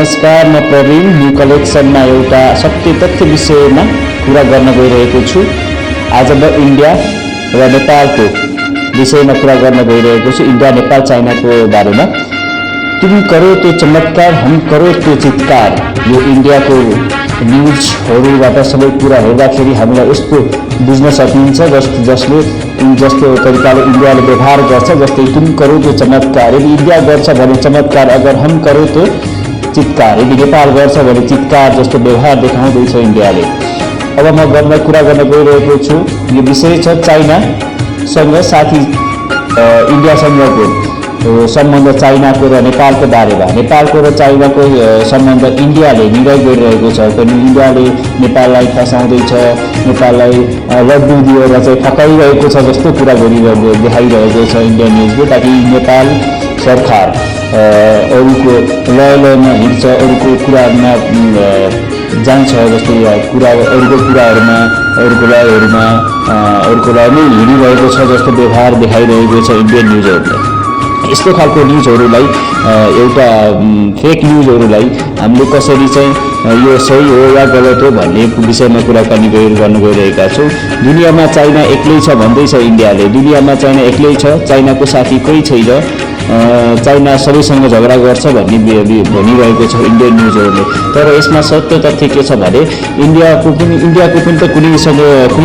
नमस्कार, म प्रवीण न्यू कलेक्सनमा एउटा सत्य तथ्य विषयमा कुरा गर्न गइरहेको छु। आज म इन्डिया र नेपालको विषयमा कुरा गर्न गइरहेको छु। इन्डिया नेपाल चाइनाको बारेमा। तुम करो तो चमत्कार, हम करो तो चित्कार। यो इन्डियाको न्युजहरूबाट सबै कुरा हेर्दाखेरि हामीलाई यस्तो बुझ्न सकिन्छ जस्तो तरिकाले इन्डियाले व्यवहार गर्छ। जस्तै तुम करो तो चमत्कार, यदि इन्डिया गर्छ भने चमत्कार, अगर हम करो तो चित्कार, यदि नेपाल गर्छ भने चित्कार जस्तो व्यवहार देखाउँदैछ इन्डियाले। अब म कुरा गर्न गइरहेको छु। यो विषय छ चाइनासँग साथी इन्डियासँगको सम्बन्ध, चाइनाको र नेपालको बारेमा। नेपालको र चाइनाको सम्बन्ध इन्डियाले निर्णय गरिरहेको छ। इन्डियाले नेपाललाई फसाउँदैछ, नेपाललाई लड्डु दिएर चाहिँ फकाइरहेको छ जस्तो कुरा देखाइरहेको छ इन्डियन न्युजले, ताकि नेपाल सरकार अरूको लयमा हिँड्छ, अरूको कुराहरूमा जान्छ, जस्तै अरूको कुराहरूमा, अरूको लयहरूमा, अरूको लयमै हिँडिरहेको छ जस्तो व्यवहार देखाइरहेको छ इन्डियन न्युजहरूले। यस्तो खालको न्युजहरूलाई, एउटा फेक न्युजहरूलाई हामीले कसरी चाहिँ यो सही हो या गलत हो भन्ने विषयमा कुराकानी गर्न गइरहेका छौँ। दुनियाँमा चाइना एक्लै छ भन्दैछ इन्डियाले। दुनियाँमा चाइना एक्लै छ, चाइनाको साथी कोही छैन, चाइना सबैसँग झगडा गर्छ भनिरहेको छ इन्डियन न्युजहरूले। तर यसमा सत्य तथ्य के छ भने इन्डियाको पनि त कुनै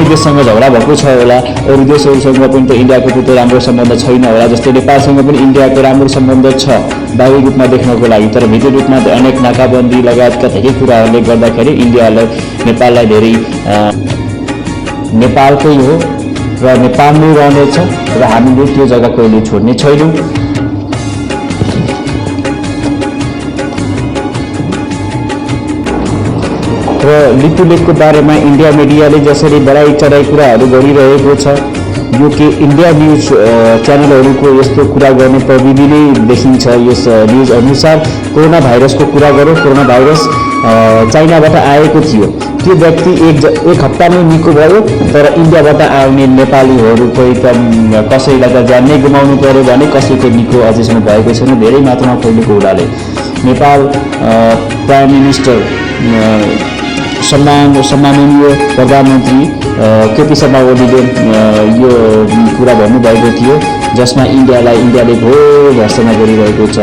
देशसँग झगडा भएको छ होला, अरू देशहरूसँग पनि त इन्डियाको त्यस्तो राम्रो सम्बन्ध छैन होला। जस्तै नेपालसँग पनि इन्डियाको राम्रो सम्बन्ध छ बाहिरी रूपमा देख्नको लागि, तर भित्री रूपमा अनेक नाकाबन्दी लगायतका धेरै कुराहरूले गर्दाखेरि इन्डियालाई नेपाललाई धेरै नेपालकै हो र नेपालमै रहनेछ र हामीले त्यो जग्गा कहिले छोड्ने छैनौँ। र लिपुलेखको बारेमा इन्डिया मिडियाले जसरी बढाइ चढाइ कुराहरू गरिरहेको छ, यो के इन्डिया न्युज च्यानलहरूको यस्तो कुरा गर्ने प्रविधि नै देखिन्छ। यस न्युज अनुसार कोरोना भाइरसको कुरा गरौँ। कोरोना भाइरस चाइनाबाट आएको थियो। त्यो व्यक्ति एक हप्तामै निको भयो, तर इन्डियाबाट आउने नेपालीहरूको एकदम कसैलाई त ज्यान नै गुमाउनु पर्यो भने कसैको निको अझैसम्म भएको छैन, धेरै मात्रामा फैलेको हुनाले। नेपाल प्राइम मिनिस्टर सम्माननीय प्रधानमन्त्री केपी शर्मा ओलीले यो कुरा भन्नुभएको थियो, जसमा इन्डियाले घोर भर्सना गरिरहेको छ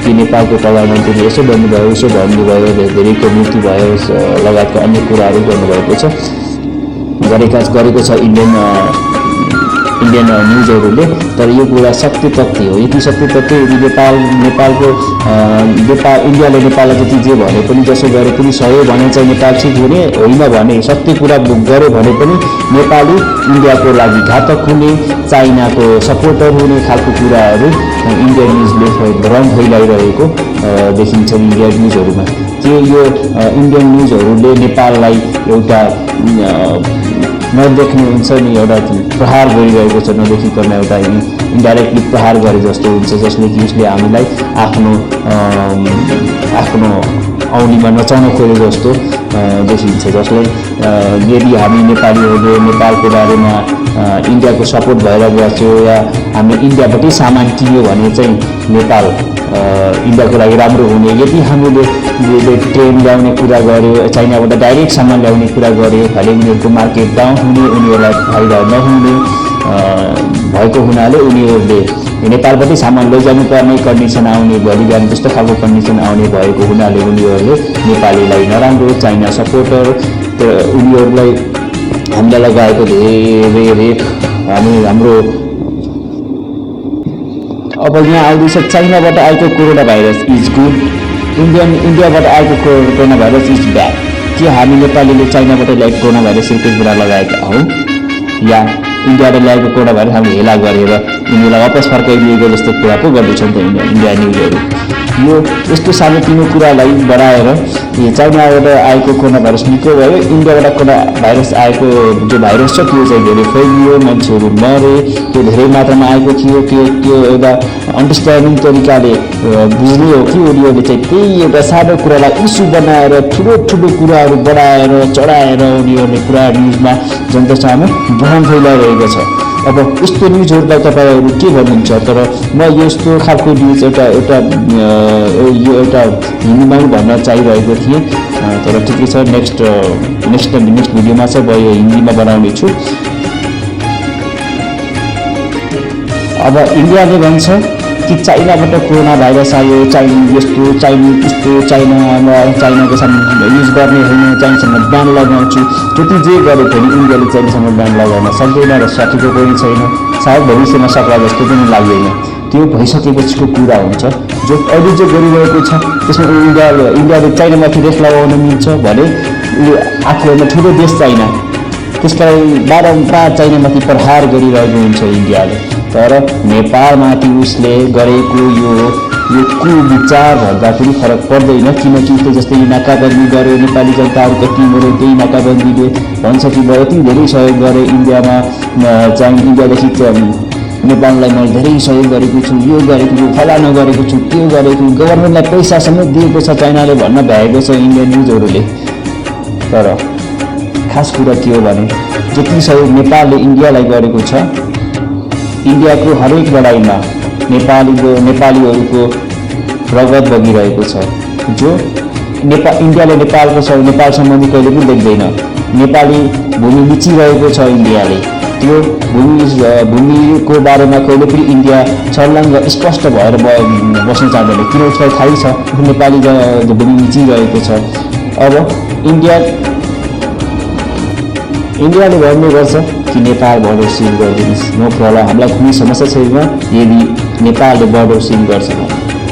कि नेपालको प्रधानमन्त्रीले यसो भन्नुभयो, उसो भन्नुभयो, धेरैको मृत्यु भयो लगायतका अन्य कुराहरू गर्नुभएको छ, गरेको छ इन्डियन न्युजहरूले। तर यो कुरा सत्य तथ्य हो। यति सत्य तथ्य यदि इन्डियाले नेपाललाई जति जे भने पनि, जसो गरे पनि सह्यो भने चाहिँ नेपाल ठिक हुने होइन भने, सत्य कुरा गर्यो भने पनि नेपाली इन्डियाको लागि घातक हुने, चाइनाको सपोर्टर हुने खालको कुराहरू इन्डियन न्युजले भ्रम फैलाइरहेको देखिन्छ इन्डियन न्युजहरूमा। यो इन्डियन न्युजहरूले नेपाललाई एउटा नदेख्ने हुन्छ नि, एउटा प्रहार गरिरहेको छ, नदेखिकन एउटा इन्डाइरेक्टली प्रहार गरे जस्तो हुन्छ, जसले कि उसले हामीलाई आफ्नो औलीमा नचाउन खोजे जस्तो देखिन्छ। जसले यदि हामी नेपालीहरूले नेपालको बारेमा इन्डियाको सपोर्ट भएर बस्यो या हामी इन्डियाबाटै सामान किन्यो भने चाहिँ नेपाल इन्डियाको लागि राम्रो हुने। यदि हामीले ट्रेन ल्याउने कुरा गऱ्यो, चाइनाबाट डाइरेक्ट सामान ल्याउने कुरा गऱ्यो भने उनीहरूको मार्केट डाउन हुने, उनीहरूलाई फाइदा नहुने भएको हुनाले उनीहरूले नेपालबाटै सामान लैजानु पर्ने कन्डिसन आउने, भोलि बिहान त्यस्तो खालको कन्डिसन आउने भएको हुनाले उनीहरूले नेपालीलाई नराम्रो, चाइना सपोर्टर, उनीहरूलाई हामीलाई लगाएको धेरै हाम्रो। अब यहाँ आउँदैछ चाइनाबाट आएको कोरोना भाइरस इज गुड, इन्डियाबाट आएको कोरोना भाइरस इज ब्याड। के हामी नेपालीले चाइनाबाट ल्याएको कोरोना भाइरस रिक्वेस्टबाट लगाएका हौँ या इन्डियाबाट ल्याएको कोरोना भाइरस हामीले हेला गरेर उनीहरूलाई वापस फर्काइदिएको जस्तो कुरा पो गर्दैछ नि त इन्डिया न्युजहरू। यो यस्तो सानोतिनो कुरालाई बढाएर चाइनाबाट आएको कोरोना भाइरस निको भयो, इन्डियाबाट कोरोना भाइरस आएको जो भाइरस छ त्यो चाहिँ धेरै फैलियो, मान्छेहरू मरे, त्यो धेरै मात्रामा आएको थियो। त्यो एउटा अन्डरस्ट्यान्डिङ तरिकाले बुझ्ने हो कि उनीहरूले चाहिँ त्यही एउटा सानो कुरालाई इस्यु बनाएर ठुलो कुराहरू बढाएर चढाएर उनीहरूले कुरा न्युजमा जनता सामु भ्रम फैलाइरहेको छ। अब यस्तो न्युजहरूलाई तपाईँहरू के भन्नुहुन्छ? तर म यस्तो खालको न्युज एउटा यो एउटा हिन्दीमा पनि भन्न चाहिरहेको थिएँ, तर ठिकै छ, नेक्स्ट भिडियोमा चाहिँ म यो हिन्दीमा बनाउने छु। अब इन्डियाले भन्छ कि चाइनाबाट कोरोना भाइरस आयो, चाइनाको युज गर्ने होइन, चाइनासँग ब्यान लगाउँछु, जति जे गरे पनि इन्डियाले चाइनासँग ब्यान लगाउन सक्दैन र सकेको पनि छैन, सायद भविष्यमा सक्ला जस्तो पनि लाग्दैन। त्यो भइसकेपछिको कुरा हुन्छ। जो अहिले जो गरिरहेको छ त्यसमा इन्डियाले चाइनामाथि रेख लगाउन मिल्छ भने यो आफूभन्दा ठुलो देश चाइना, त्यसका लागि बारम्बार चाइनामाथि प्रहार गरिरहेको हुन्छ इन्डियाले। तर नेपालमाथि उसले गरेको यो कुविचार भन्दा पनि फरक पर्दैन, किनकि त्यो जस्तै नाकाबन्दी गर्यो नेपाली जनताहरूको टिमहरू, त्यही नाकाबन्दीले भन्छ कि म यति धेरै सहयोग गरेँ इन्डियामा, इन्डियादेखि नेपाललाई मैले धेरै सहयोग गरेको छु, यो गरेको छु, फलाना गरेको छु, त्यो गरेको, गभर्मेन्टलाई पैसा समेत दिएको छ चाइनाले भन्न भ्याएको छ इन्डियन न्युजहरूले। तर खास कुरा के हो भने जति सहयोग नेपालले इन्डियालाई गरेको छ, इन्डियाको हरेक लडाइँमा नेपालीहरूको रगत बगिरहेको छ। जो इन्डियाले नेपाल सम्बन्धी कहिले पनि देख्दैन। नेपाली भूमि मिचिरहेको छ इन्डियाले, त्यो भूमिको बारेमा कहिले पनि इन्डिया छर्लङ्ग स्पष्ट भएर बस्न चाहँदैन, किन उसलाई थाहै छ नेपाली भूमि मिचिरहेको छ। अब इन्डियाले भन्ने गर्छ कि नेपाल बोर्डर सिल गरिदिनुहोस्, नो प्रब्लम, हामीलाई कुनै समस्या छैन यदि नेपालले बोर्डर सिल गर्छ भने।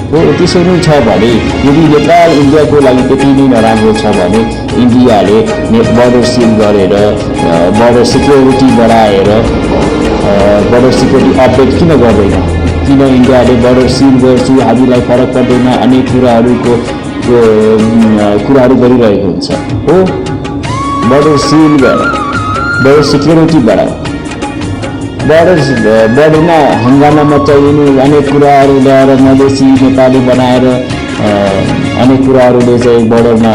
हो त्यसो नै छ भने यदि नेपाल इन्डियाको लागि त्यति नै नराम्रो छ भने इन्डियाले बोर्डर सिल गरेर बोर्डर सिक्योरिटी बढाएर बोर्डर सिक्योरिटी अपडेट किन गर्दैन? किन इन्डियाले बोर्डर सिल गर्छु हामीलाई फरक पर्दैन अनेक कुराहरू गरिरहेको हुन्छ। हो बोर्डर सिल गर, बोर्डर सिक्योरिटी बढाऊ, बोर्डरमा हङ्गामा मचाइने अनेक कुराहरू ल्याएर मधेसी नेपाली बनाएर अनेक कुराहरूले चाहिँ बोर्डरमा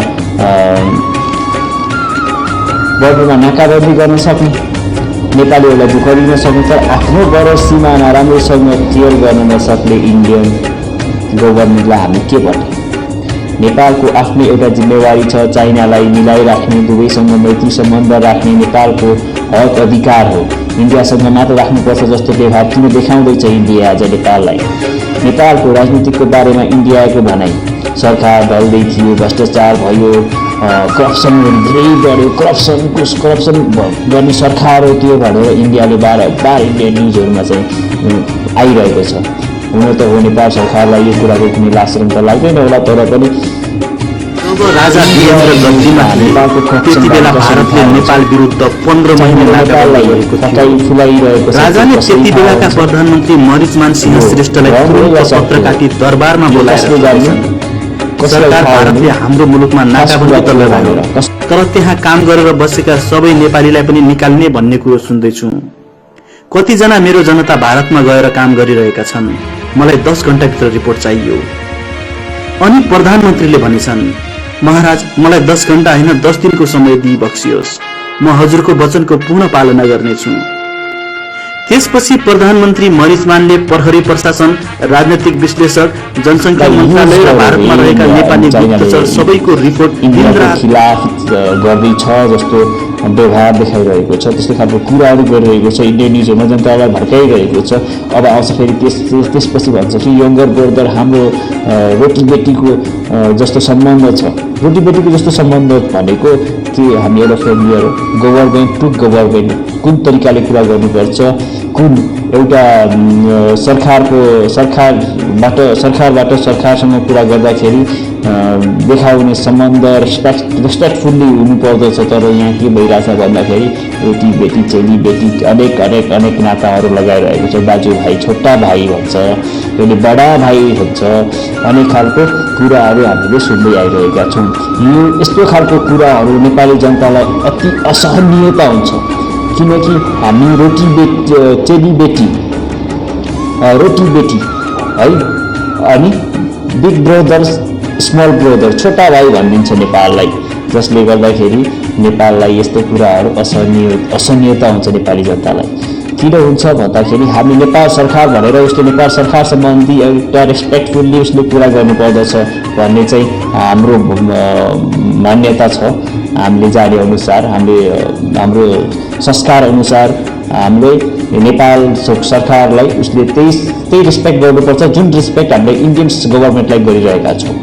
नाकाबन्दी गर्न सक्ने, नेपालीहरूलाई दुःख दिन सक्ने, तर आफ्नो बोर्डर सीमाना राम्रोसँग क्लियर गर्न नसक्ने इन्डियन गभर्मेन्टलाई हामी के भन्ने? नेपालको आफ्नै एउटा जिम्मेवारी छ, चाइनालाई मिलाइराख्ने, दुवैसँग मैत्री सम्बन्ध राख्ने नेपालको हक अधिकार हो। इन्डियासँग मात्र राख्नुपर्छ जस्तो व्यवहार किन देखाउँदैछ इन्डिया आज नेपाललाई? नेपालको राजनीतिको बारेमा इन्डियाको भनाइ सरकार ढल्दै थियो, भ्रष्टाचार भयो, करप्सन धेरै बढ्यो, करप्सन गर्ने सरकार हो त्यो भनेर इन्डियाले बारम्बार इन्डियन न्युजहरूमा चाहिँ आइरहेको छ। हुन त हो नेपाल सरकारलाई यो कुराको कुनै लासरम त लाग्दैन होला, तर पनि राजा वीरेन्द्र गद्दीमा त्यति बेला भारतले नेपाल विरुद्ध 15 महिना नाकाबन्दी गरेको थियो। राजाले त्यति बेलाका प्रधानमन्त्री मरिचमान सिंह श्रेष्ठलाई पत्रकाटी दरबारमा बोलाएर सरकार भारतले हाम्रो मुलुकमा नाकाबन्दी त लगायो, तर त्यहाँ काम गरेर बसेका सबै नेपालीलाई पनि निकाल्ने भन्ने कुरो सुन्दैछु। कतिजना मेरो जनता भारतमा गएर काम गरिरहेका छन्, मलाई 10 घण्टाभित्र रिपोर्ट चाहियो। अनि प्रधानमन्त्रीले भनेछन्, महाराज मलाई 10 घण्टा होइन 10 दिनको समय दिइबक्सियोस्, म हजुरको वचनको पूर्ण पालना गर्नेछु। त्यसपछि प्रधानमन्त्री मरिचमानले प्रहरी प्रशासन, राजनैतिक विश्लेषक, जनसङ्ख्या मन्त्रालय र भारतमा रहेका नेपाली गुप्तचर सबैको रिपोर्ट खिलाफ गर्दैछ जस्तो व्यवहार देखाइरहेको छ, त्यस्तो खालको कुराहरू गरिरहेको छ, इन्डियन न्युजमा जनतालाई भड्काइरहेको छ। अब आउँछ फेरि त्यसपछि भन्छ कि यङ्गर ब्रदर हाम्रो रोटी बेटीको जस्तो सम्बन्ध छ। रोटी बेटीको जस्तो सम्बन्ध भनेको के हामी एउटा फेमिलियर गभर्मेन्ट टु गभर्मेन्ट कुन तरिकाले कुरा गर्नुपर्छ, कुन एउटा सरकारबाट सरकारसँग कुरा गर्दाखेरि देखाउने सम्बन्ध रेस्पेक्टफुल्ली हुनुपर्दछ। तर यहाँ के भइरहेछ भन्दाखेरि रोटी बेटी, चेली बेटी, अनेक नाताहरू लगाइरहेको छ। दाजुभाइ, छोटा भाइ भन्छ, त्यसले बडा भाइ भन्छ, अनेक खालको कुराहरू हामीले सुन्दै आइरहेका छौँ। यो यस्तो खालको कुराहरू नेपाली जनतालाई अति असहनीयता हुन्छ, किनकि हामी रोटी बेटी है, अनि बिग ब्रदर स्मल ब्रदर छोटा भाइ भनिदिन्छ नेपाललाई, जसले गर्दाखेरि नेपाललाई यस्तो कुराहरू असहनीयता हुन्छ नेपाली जनतालाई। किन हुन्छ भन्दाखेरि हामी नेपाल सरकार भनेर उसले नेपाल सरकार सम्बन्धी एउटा रेस्पेक्टफुल्ली उसले कुरा गर्नुपर्दछ भन्ने चाहिँ हाम्रो मान्यता छ। हामीले जाने अनुसार हाम्रो संस्कार अनुसार हामीले नेपाल सरकारलाई उसले त्यही रेस्पेक्ट गर्नुपर्छ जुन रेस्पेक्ट हामीले इन्डियन गभर्मेन्टलाई गरिरहेका छौँ।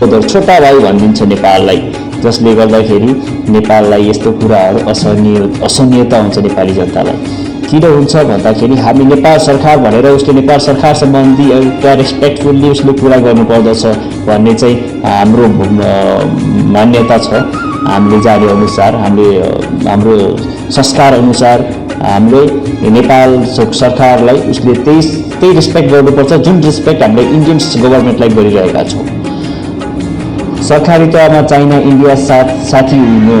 छोटा भाइ भनिदिन्छ नेपाललाई, जसले गर्दाखेरि नेपाललाई यस्तो कुराहरू असहनीयता हुन्छ नेपाली जनतालाई। किन हुन्छ भन्दाखेरि हामी नेपाल सरकार भनेर उसले नेपाल सरकार सम्बन्धी एउटा रेस्पेक्टफुल्ली उसले कुरा गर्नुपर्दछ भन्ने चाहिँ हाम्रो मान्यता छ। हामीले जाने अनुसार हाम्रो संस्कार अनुसार हामीले नेपाल सरकारलाई उसले त्यही रेस्पेक्ट गर्नुपर्छ जुन रेस्पेक्ट हामीले इन्डियन गभर्मेन्टलाई गरिरहेका छौँ। सहकारितामा चाइना इन्डिया साथी हुनु।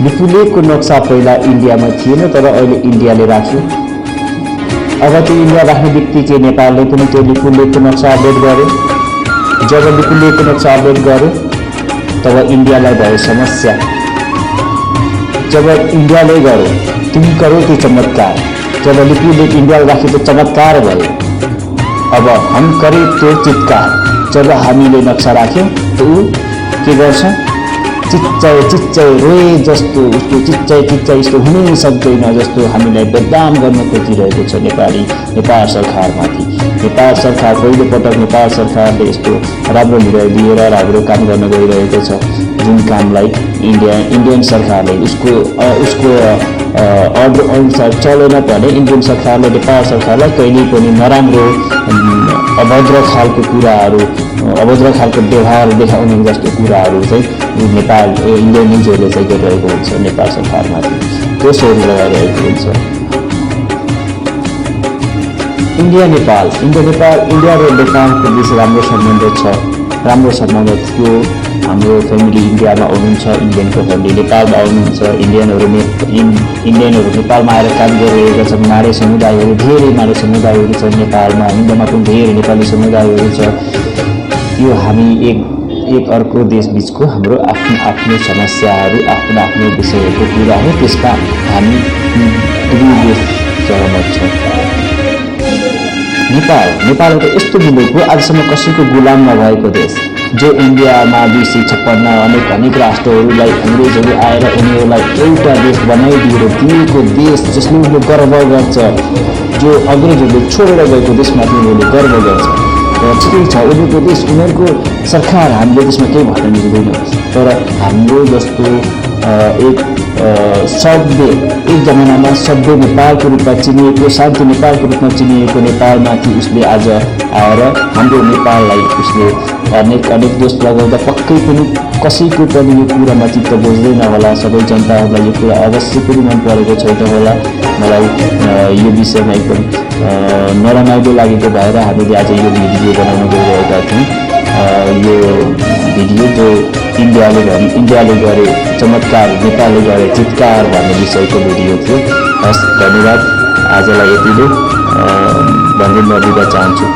लिपुलेखको नक्सा पहिला इन्डियामा थिएन, तर अहिले इन्डियाले राख्यो। अब त्यो इन्डिया राख्ने बित्तिकै नेपालले पनि त्यो लिपुलेखको नक्सा अपडेट गर्यो। जब लिपुलेखको नक्सा अपडेट गर्यो तब इन्डियालाई भयो समस्या। जब इन्डियाले गर्यो तुम करो त्यो चमत्कार, जब लिपुलेख इन्डियाले राख्यो त्यो चमत्कार भयो। अब हम करे त्यो चित्कार, जब हामीले नक्सा राख्यौँ त ऊ के गर्छ, चिच्चाइ रोए जस्तो, उसको चिच्चाइ यस्तो हुनै सक्दैन जस्तो हामीलाई बदनाम गर्न खोजिरहेको छ नेपाल सरकारमाथि। नेपाल सरकार पहिलोपटक नेपाल सरकारले यस्तो राम्रो निर्णय दिएर राम्रो काम गर्न गइरहेको छ, जुन कामलाई इन्डियन सरकारले उसको अर्डर अनुसार चलेन भने इन्डियन सरकारले नेपाल सरकारलाई कहिल्यै पनि नराम्रो अभद्र खालको व्यवहार देखाउने जस्तो कुराहरू चाहिँ इन्डियन न्युजहरूले चाहिँ गरिरहेको हुन्छ नेपाल सरकारमाथि, दोषहरू लगाइरहेको हुन्छ। इन्डिया र नेपालको बिच राम्रो सम्बन्ध थियो। हाम्रो फ्यामिली इन्डियामा आउनुहुन्छ, इन्डियनको फ्यामिली नेपालमा आउनुहुन्छ। इन्डियनहरू नेपालमा आएर काम गरिरहेका छन्। धेरै माडे समुदायहरू छन् नेपालमा, इन्डियामा पनि धेरै नेपाली समुदायहरू छ। यो हामी एक अर्को देशबिचको हाम्रो आफ्नो समस्याहरू, आफ्नो विषयहरूको कुरा हो। त्यसमा हामी दुवै देश सहमत छौँ। नेपाल एउटा यस्तो मुलुक हो आजसम्म कसैको गुलाम नभएको देश, जो इन्डियामा 256 अनेक राष्ट्रहरूलाई अङ्ग्रेजहरू आएर उनीहरूलाई एउटा देश बनाइदिएको देश, जसले उनीहरूले गर्व गर्छ। जो अङ्ग्रेजहरूले छोडेर गएको देशमाथि उनीहरूले गर्व गर्छ। र ठिकै छ, उनीहरूको देश, उनीहरूको सरकार, हामीले त्यसमा केही भन्न मिल्दैन। तर हाम्रो जस्तो एक जमानामा सभ्य नेपालको रूपमा चिनिएको, शान्ति नेपालको रूपमा चिनिएको नेपालमाथि उसले आज आएर हाम्रो नेपाललाई उसले अनेक दोष लगाउँदा पक्कै पनि कसैको पनि यो कुरामा चित्त बुझ्दैन होला। सबै जनताहरूलाई यो कुरा अवश्य पनि मन परेको छैन होला। मलाई यो विषयमा एकदम नरमाइलो लागेको भएर हामीले आज यो भिडियो बनाउन गइरहेका थियौँ। यो भिडियो जो इन्डियाले गरे चमत्कार, नेपालले गरे चित्कार भन्ने विषयको भिडियो थियो। हस्, धन्यवाद। आजलाई यति नै भन्दै म बिदा चाहन्छु।